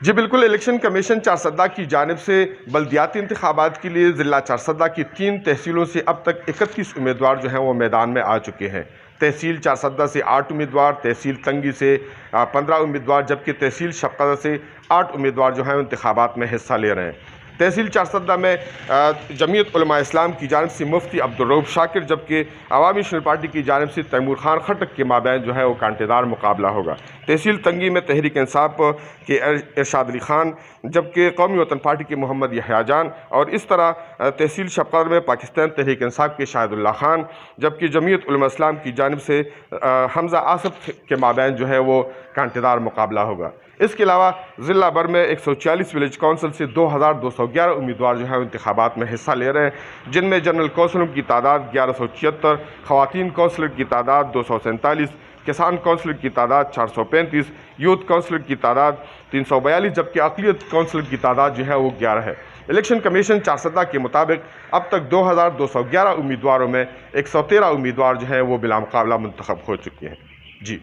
जी बिल्कुल, election commission Charsadda की जानिब से बल्दियाती इंतखाबात के लिए ज़िला चारसद्दा की 3 तहसीलों से अब तक 31 उम्मीदवार जो हैं वो मैदान में आ चुके हैं। तहसील चारसद्दा से 8 उम्मीदवार, तहसील तंगी से 15 उम्मीदवार, जबकि तहसील शक्कर से 8 उम्मीदवार जो हैं इंतखाबात में हिस्सा ले रहे हैं। तहसील चारसद्दा में जमीयत उलमा इस्लाम की जानिब से मुफ्ती अब्दुर्रऊफ शाकिर, जबकि अवामी नेशनल पार्टी की जानिब से तैमूर खान खटक के माबैन जो है वो कांटेदार मुकाबला होगा। तहसील तंगी में तहरीक इंसाफ के इरशाद अली खान, जबकि कौमी वतन पार्टी के मोहम्मद यहया जान, और इस तरह तहसील शक्कर में पाकिस्तान तहरीक इंसाफ के शाहिदुल्लाह खान, जबकि जमीयत उलमा इस्लाम की जानिब से हमजा आसफ के माबैन जो है वो कांटेदार मुकाबला होगा। इसके अलावा ज़िला भर में 140 विलेज काउंसिल से 2211 उम्मीदवार जो है इंतखाबात में हिस्सा ले रहे हैं, जिनमें जनरल काउंसिलरों की तादाद 1176, ख़वातीन काउंसिलर की तादाद 247, किसान काउंसिलर की तादाद 435, यूथ काउंसिलर की तादाद 342, जबकि अक़लियत काउंसिलर की तादाद जो है वो 11 है। इलेक्शन कमीशन चारसद्दा के मुताबिक अब तक 2211 उम्मीदवारों में 113 उम्मीदवार जो हैं वो बिला मुकाबला मुंतखब हो चुके हैं। जी।